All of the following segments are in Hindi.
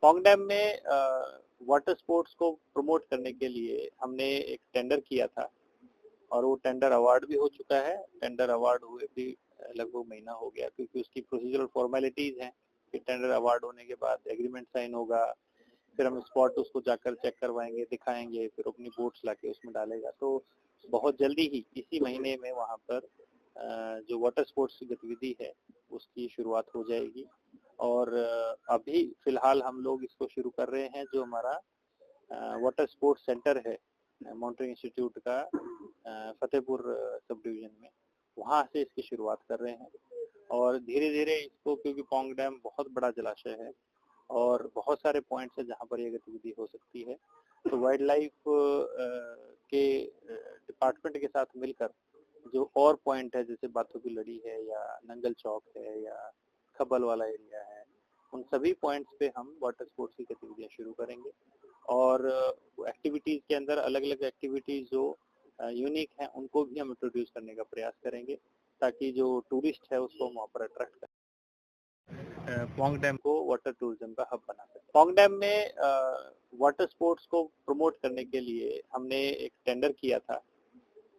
पौंग डैम में वाटर स्पोर्ट्स को प्रमोट करने के लिए हमने एक टेंडर किया था और वो टेंडर अवार्ड भी हो चुका है। टेंडर अवार्ड हुए भी लगभग महीना हो गया, क्योंकि उसकी प्रोसीजरल फॉर्मेलिटीज हैं कि टेंडर अवार्ड होने के बाद एग्रीमेंट साइन होगा, फिर हम स्पॉट उसको जाकर चेक करवाएंगे, दिखाएंगे, फिर अपनी बोट्स लाके उसमें डालेगा। तो बहुत जल्दी ही इसी महीने में वहाँ पर जो वाटर स्पोर्ट्स की गतिविधि है उसकी शुरुआत हो जाएगी। और अभी फिलहाल हम लोग इसको शुरू कर रहे हैं, जो हमारा वाटर स्पोर्ट्स सेंटर है माउंटेन इंस्टीट्यूट का फतेहपुर सब डिवीजन में, वहाँ से इसकी शुरुआत कर रहे हैं। और धीरे धीरे इसको, क्योंकि पौंग डैम बहुत बड़ा जलाशय है और बहुत सारे पॉइंट्स है जहाँ पर ये गतिविधि हो सकती है, तो वाइल्ड लाइफ के डिपार्टमेंट के साथ मिलकर जो और पॉइंट है, जैसे बातों की लड़ी है या नंगल चौक है या खब्बल वाला एरिया है, उन सभी पॉइंट्स पे हम वाटर स्पोर्ट्स की गतिविधियां शुरू करेंगे। और एक्टिविटीज के अंदर अलग अलग एक्टिविटीज जो यूनिक हैं उनको भी हम इंट्रोड्यूस करने का प्रयास करेंगे, ताकि जो टूरिस्ट है उसको हम वहाँ पर अट्रैक्ट करें, पौंग डैम को वाटर टूरिज्म का हब बना सकें। पौंग डैम में वाटर स्पोर्ट्स को प्रमोट करने के लिए हमने एक टेंडर किया था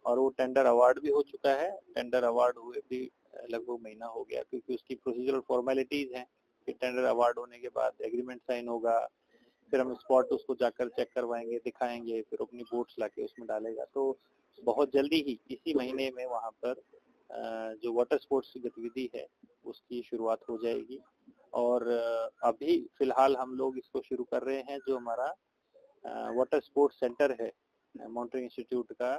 और वो टेंडर अवार्ड भी हो चुका है। टेंडर अवार्ड हुए भी लगभग महीना हो गया, क्योंकि उसकी प्रोसीजरल फॉर्मेलिटीज हैं कि टेंडर अवार्ड होने के बाद एग्रीमेंट साइन होगा, फिर हम स्पॉट उसको जाकर चेक करवाएंगे, दिखाएंगे, फिर अपनी बोट्स लाके उसमें डालेगा। तो बहुत जल्दी ही इसी महीने में वहाँ पर जो वाटर स्पोर्ट्स की गतिविधि है उसकी शुरुआत हो जाएगी। और अभी फिलहाल हम लोग इसको शुरू कर रहे हैं, जो हमारा वाटर स्पोर्ट्स सेंटर है माउंटेन इंस्टीट्यूट का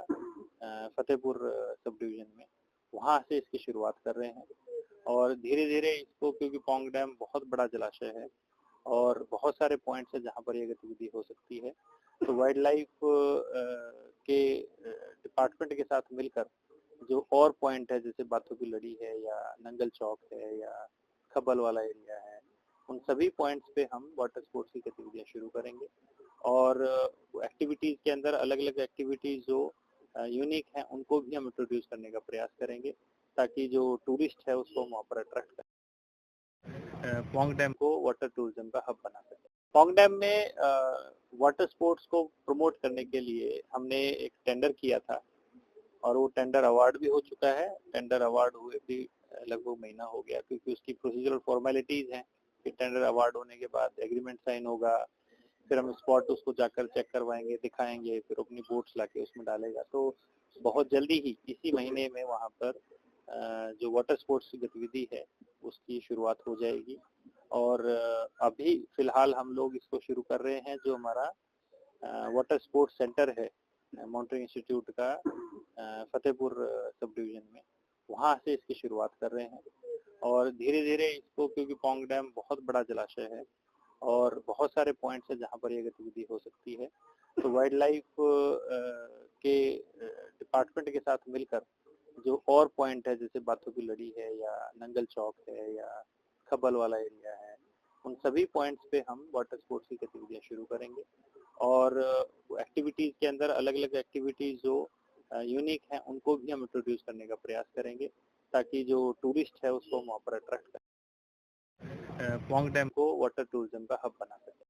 फतेहपुर सब डिवीजन में, वहाँ से इसकी शुरुआत कर रहे हैं। और धीरे धीरे इसको, क्योंकि पौंग डैम बहुत बड़ा जलाशय है और बहुत सारे पॉइंट्स है जहाँ पर ये गतिविधि हो सकती है, तो वाइल्ड लाइफ के डिपार्टमेंट के साथ मिलकर जो और पॉइंट है, जैसे बातों की लड़ी है या नंगल चौक है या खब्बल वाला एरिया है, उन सभी पॉइंट्स पे हम वाटर स्पोर्ट्स की गतिविधियां शुरू करेंगे। और एक्टिविटीज के अंदर अलग अलग एक्टिविटीज जो यूनिक हैं उनको भी हम इंट्रोड्यूस करने का प्रयास करेंगे, ताकि जो टूरिस्ट है उसको हम वहाँ पर अट्रैक्ट करें, पौंग डैम को वाटर टूरिज्म का हब बना सकें। पौंग डैम में वाटर स्पोर्ट्स को प्रमोट करने के लिए हमने एक टेंडर किया था और वो टेंडर अवार्ड भी हो चुका है। टेंडर अवार्ड हुए भी लगभग महीना हो गया, क्योंकि उसकी प्रोसीजरल फॉर्मेलिटीज हैं कि टेंडर अवार्ड होने के बाद एग्रीमेंट साइन होगा, फिर हम स्पॉट उसको जाकर चेक करवाएंगे, दिखाएंगे, फिर अपनी बोट्स लाके उसमें डालेगा। तो बहुत जल्दी ही इसी महीने में वहाँ पर जो वाटर स्पोर्ट्स की गतिविधि है उसकी शुरुआत हो जाएगी। और अभी फिलहाल हम लोग इसको शुरू कर रहे हैं, जो हमारा वाटर स्पोर्ट्स सेंटर है माउंटेन इंस्टीट्यूट का फतेहपुर सब डिवीजन में, वहाँ से इसकी शुरुआत कर रहे हैं। और धीरे धीरे इसको, क्योंकि पौंग डैम बहुत बड़ा जलाशय है और बहुत सारे पॉइंट्स है जहाँ पर ये गतिविधि हो सकती है, तो वाइल्ड लाइफ के डिपार्टमेंट के साथ मिलकर जो और पॉइंट है, जैसे बातों की लड़ी है या नंगल चौक है या खब्बल वाला एरिया है, उन सभी पॉइंट्स पे हम वाटर स्पोर्ट्स की गतिविधियां शुरू करेंगे। और एक्टिविटीज के अंदर अलग अलग एक्टिविटीज जो यूनिक हैं उनको भी हम इंट्रोड्यूस करने का प्रयास करेंगे, ताकि जो टूरिस्ट है उसको हम वहाँ पर अट्रैक्ट करें, पौंग डैम को वाटर टूरिज्म का हब बना सकें।